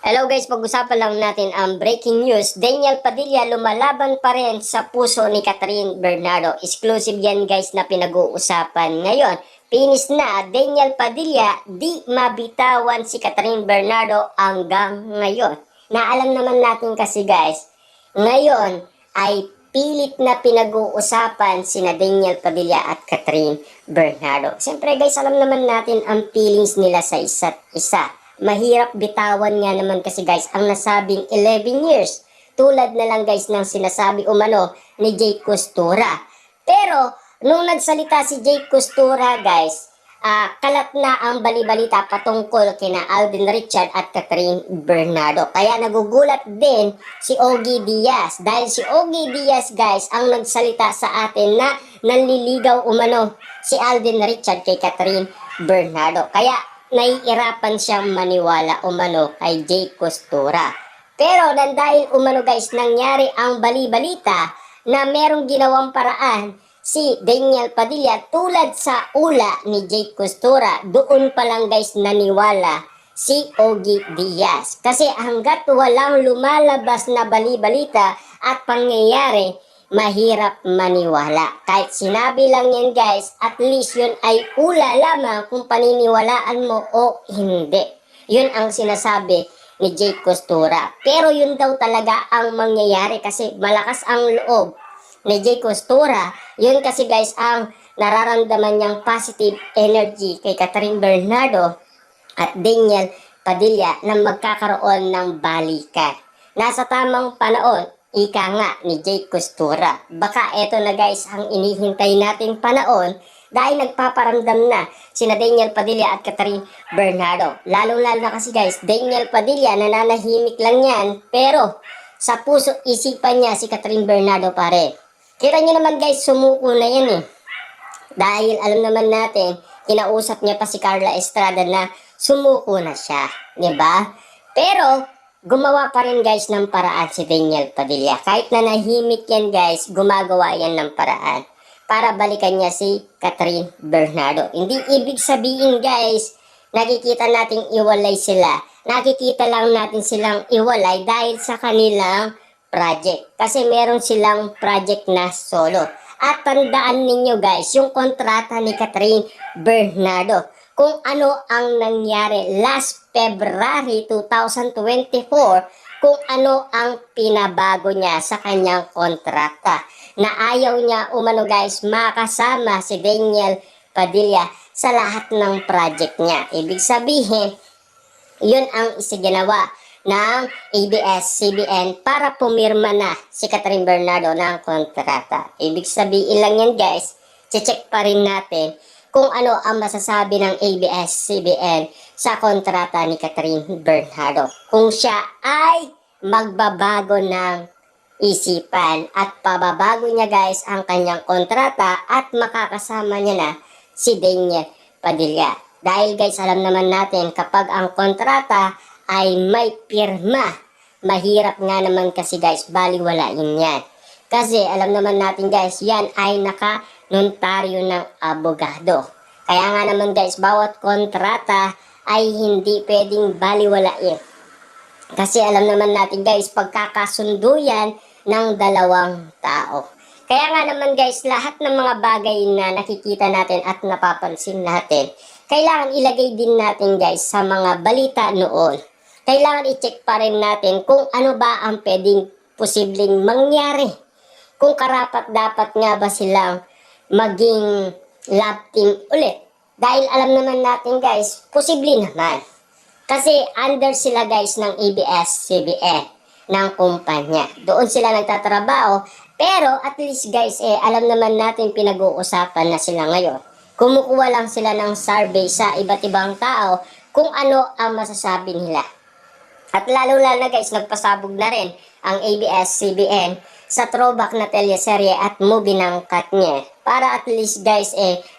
Hello guys, pag-usapan lang natin ang breaking news. Daniel Padilla lumalaban pa rin sa puso ni Catherine Bernardo. Exclusive yan guys na pinag-uusapan ngayon. Pinis na Daniel Padilla, di mabitawan si Catherine Bernardo hanggang ngayon. Na alam naman natin kasi guys, ngayon ay pilit na pinag-uusapan sina Daniel Padilla at Catherine Bernardo. Siyempre guys, alam naman natin ang feelings nila sa isa't isa. Mahirap bitawan nga naman kasi guys ang nasabing 11 years. Tulad na lang guys ng sinasabi umano ni Jake Costura. Pero nung nagsalita si Jake Costura guys, kalat na ang balibalita patungkol kina Alden Richard at Catherine Bernardo. Kaya nagugulat din si Ogie Diaz. Dahil si Ogie Diaz guys ang nagsalita sa atin na nanliligaw umano si Alden Richard kay Catherine Bernardo. Kaya naiirapan siyang maniwala umano kay Jake Costura. Pero dahil umano guys nangyari ang balibalita na merong ginawang paraan si Daniel Padilla tulad sa ula ni Jake Costura, doon pa lang guys naniwala si Ogie Diaz. Kasi hanggat walang lumalabas na balibalita at pangyayari, mahirap maniwala. Kahit sinabi lang yan guys, at least yun ay ula lamang kung paniniwalaan mo o hindi. Yun ang sinasabi ni Jake Costura. Pero yun daw talaga ang mangyayari kasi malakas ang loob ni Jake Costura. Yun kasi guys ang nararamdaman niyang positive energy kay Catherine Bernardo at Daniel Padilla na magkakaroon ng balikan. Nasa tamang panahon, ika nga ni Jake Costura. Baka eto na guys ang inihintay nating panahon dahil nagpaparamdam na sina Daniel Padilla at Catherine Bernardo. Lalo-lalo na kasi guys, Daniel Padilla nananahimik lang yan pero sa puso isipan niya si Catherine Bernardo pare. Kita niyo naman guys, sumuko na yan eh. Dahil alam naman natin, kinausap niya pa si Carla Estrada na sumuko na siya. Diba? Pero gumawa pa rin guys ng paraan si Daniel Padilla. Kahit na nahimik yan guys, gumagawa yan ng paraan para balikan niya si Catherine Bernardo. Hindi ibig sabihin guys, nakikita nating iwalay sila. Nakikita lang natin silang iwalay dahil sa kanilang project. Kasi meron silang project na solo. At tandaan ninyo guys, yung kontrata ni Catherine Bernardo. Kung ano ang nangyari last February 2024, kung ano ang pinabago niya sa kanyang kontrata. Na ayaw niya umano guys makasama si Daniel Padilla sa lahat ng project niya. Ibig sabihin, yun ang isiginawa ng ABS-CBN para pumirma na si Catherine Bernardo ng kontrata. Ibig sabihin lang yan guys, check pa rin natin kung ano ang masasabi ng ABS-CBN sa kontrata ni Catherine Bernardo. Kung siya ay magbabago ng isipan at pababago niya guys ang kanyang kontrata at makakasama niya na si Daniel Padilla. Dahil guys, alam naman natin kapag ang kontrata ay may pirma, mahirap nga naman kasi guys, baliwalain yan. Kasi alam naman natin guys, yan ay naka-notaryo ng abogado. Kaya nga naman guys, bawat kontrata ay hindi pwedeng baliwalain. Kasi alam naman natin guys, pagkakasundo yan ng dalawang tao. Kaya nga naman guys, lahat ng mga bagay na nakikita natin at napapansin natin, kailangan ilagay din natin guys sa mga balita noon. Kailangan i-check pa rin natin kung ano ba ang pwedeng posibleng mangyari. Kung karapat dapat nga ba silang maging love team ulit. Dahil alam naman natin guys, posible naman. Kasi under sila guys ng ABS-CBN ng kumpanya. Doon sila nagtatrabaho. Pero at least guys, alam naman natin pinag-uusapan na sila ngayon. Kumukuha lang sila ng survey sa iba't ibang tao kung ano ang masasabi nila. At lalo-lalo na guys, nagpasabog na rin ang ABS-CBN sa throwback na teleserye at movie ng Katniel. Para at least guys,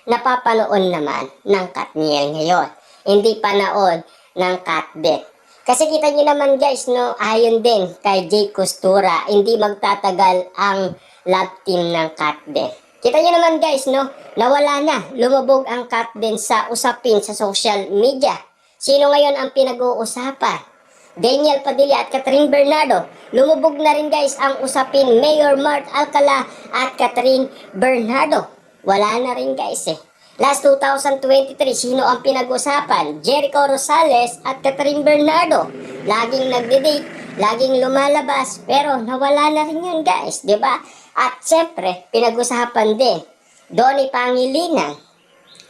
napapanoon naman ng Katniel ngayon. Hindi panood ng Katbet. Kasi kita nyo naman guys, no, ayon din kay Jake Costura, hindi magtatagal ang love team ng Katbet. Kita nyo naman guys, no, nawala na, lumubog ang Katbet sa usapin sa social media. Sino ngayon ang pinag-uusapan? Daniel Padilla at Catherine Bernardo. Lumubog na rin guys ang usapin Mayor Mart Alcala at Catherine Bernardo. Wala na rin guys eh. Last 2023, sino ang pinag-usapan? Jericho Rosales at Catherine Bernardo. Laging nagde-date, laging lumalabas, pero nawala na rin yun guys, di ba? At syempre, pinag-usapan din Donnie Pangilinan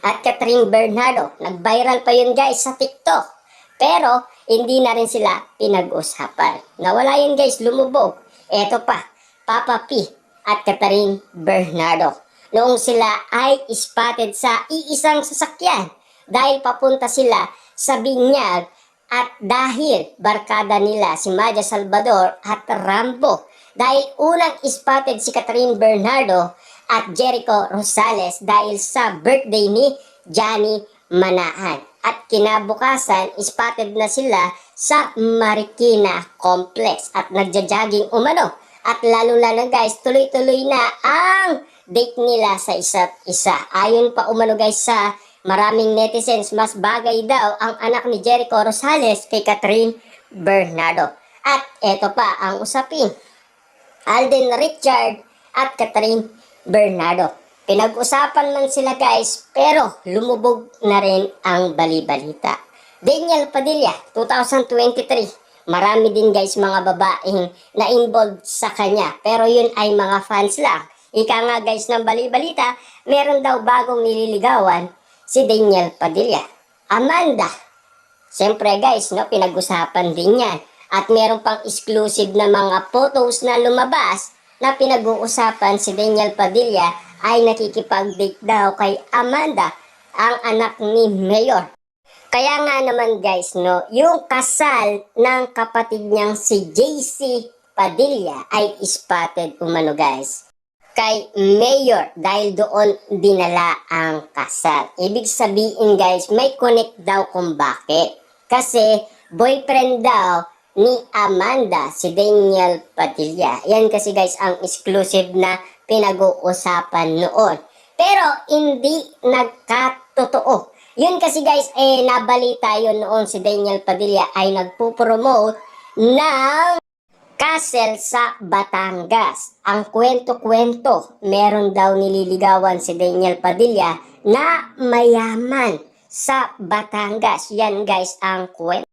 at Catherine Bernardo. Nag-viral pa yun guys sa TikTok. Pero, hindi na rin sila pinag-usapan. Nawala yun guys, lumubog. Eto pa, Papa P at Catherine Bernardo. Noong sila ay spotted sa iisang sasakyan dahil papunta sila sa binyag at dahil barkada nila si Maja Salvador at Rambo. Dahil unang spotted si Catherine Bernardo at Jericho Rosales dahil sa birthday ni Johnny Manahan. At kinabukasan, spotted na sila sa Marikina Complex at nagja-jogging umano. At lalo-lalo guys, tuloy-tuloy na ang date nila sa isa't isa. Ayon pa umano guys sa maraming netizens, mas bagay daw ang anak ni Jericho Rosales kay Catherine Bernardo. At eto pa ang usapin, Alden Richard at Catherine Bernardo. Pinag-usapan man sila guys, pero lumubog na rin ang bali-balita. Daniel Padilla, 2023. Marami din guys mga babaeng na-involved sa kanya, pero yun ay mga fans lang. Ika nga guys ng bali-balita, meron daw bagong nililigawan si Daniel Padilla. Amanda. Siyempre guys, no, pinag-usapan din yan. At meron pang exclusive na mga photos na lumabas na pinag-uusapan si Daniel Padilla ay nakikipag-date daw kay Amanda, ang anak ni Mayor. Kaya nga naman guys, no, yung kasal ng kapatid niyang si JC Padilla ay spotted umano guys kay Mayor dahil doon dinala ang kasal. Ibig sabihin guys, may connect daw kung bakit. Kasi boyfriend daw ni Amanda si Daniel Padilla. Yan kasi guys ang exclusive na pinag-uusapan noon. Pero hindi nagkatotoo. Yun kasi guys, nabalita yun noon si Daniel Padilla ay nagpo-promote ng castle sa Batangas. Ang kwento-kwento, meron daw nililigawan si Daniel Padilla na mayaman sa Batangas. Yan guys ang kwento.